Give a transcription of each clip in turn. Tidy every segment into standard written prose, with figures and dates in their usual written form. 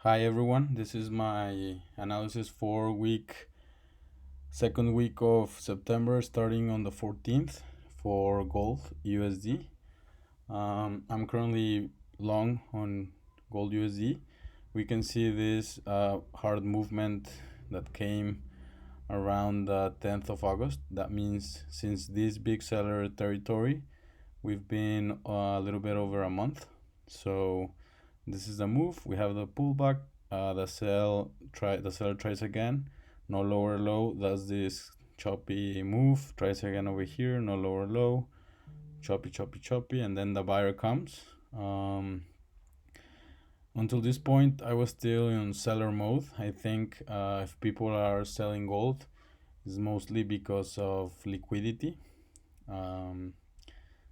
Hi everyone, this is my analysis for second week of September, starting on the 14th for gold USD. I'm currently long on gold USD. We can see this hard movement that came around the 10th of August. That means since this big seller territory, we've been a little bit over a month. So this is the move. We have the pullback. The seller tries again, no lower low. Does this choppy move, tries again over here, no lower low, choppy, and then the buyer comes. Until this point, I was still in seller mode. I think if people are selling gold, it's mostly because of liquidity.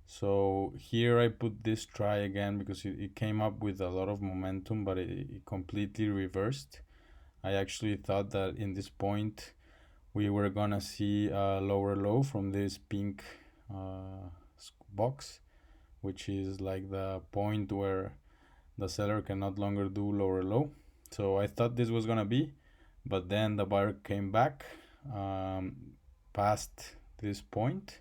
So here I put this try again because it came up with a lot of momentum, but it completely reversed. I actually thought that in this point we were gonna see a lower low from this pink box, which is like the point where the seller can no longer do lower low. So I thought this was gonna be, but then the buyer came back past this point.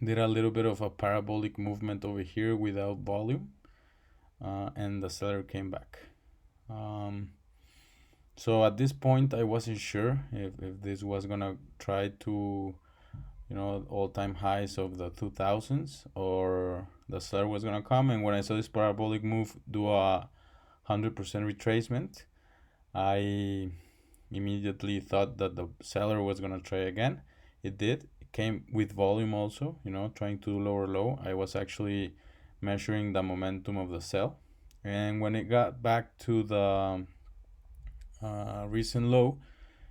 Did a little bit of a parabolic movement over here without volume, and the seller came back. So at this point I wasn't sure if this was gonna try to, all-time highs of the 2000s, or the seller was gonna come. And when I saw this parabolic move do a 100% retracement, I immediately thought that the seller was gonna try again. It did. It came with volume also, trying to lower low. I was actually measuring the momentum of the sell, and when it got back to the recent low,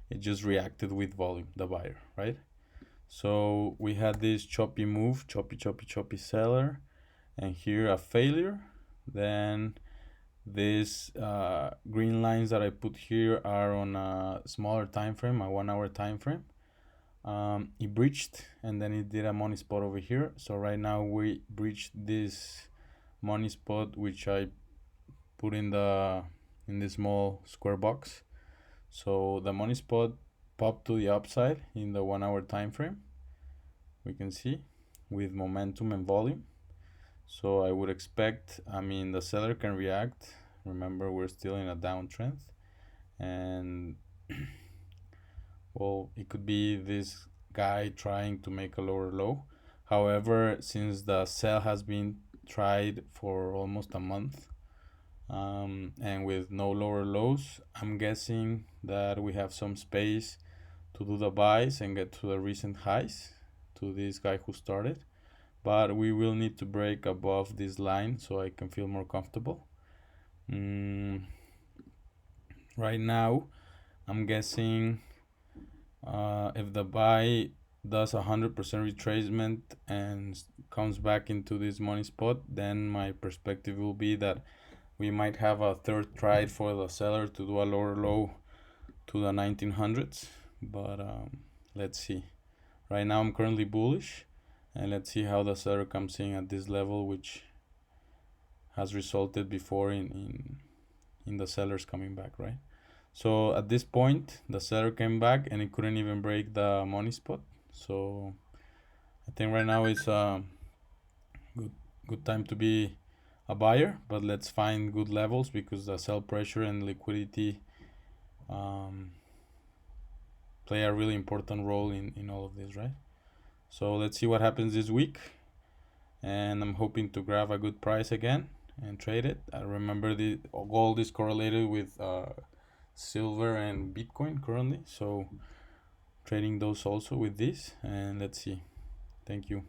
it just reacted with volume, the buyer, right? So we had this choppy move, choppy seller, and here a failure. Then these green lines that I put here are on a smaller time frame, a 1 hour time frame. It breached, and then it did a money spot over here. So right now we breached this money spot, which I put in this small square box. So the money spot popped to the upside in the 1 hour time frame, we can see, with momentum and volume. So I would expect, the seller can react. Remember, we're still in a downtrend, and well, it could be this guy trying to make a lower low. However, since the sell has been tried for almost a month, and with no lower lows, I'm guessing that we have some space to do the buys and get to the recent highs, to this guy who started. But we will need to break above this line so I can feel more comfortable. Right now I'm guessing if the buy does 100% retracement and comes back into this money spot, then my perspective will be that we might have a third try for the seller to do a lower low to the 1900s. But let's see. Right now I'm currently bullish, and let's see how the seller comes in at this level, which has resulted before in the sellers coming back, right? So at this point the seller came back and it couldn't even break the money spot. So I think right now is a good time to be a buyer, but let's find good levels, because the sell pressure and liquidity play a really important role in all of this, right? So let's see what happens this week, and I'm hoping to grab a good price again and trade it. I remember the gold is correlated with silver and Bitcoin currently, so trading those also with this, and let's see. Thank you.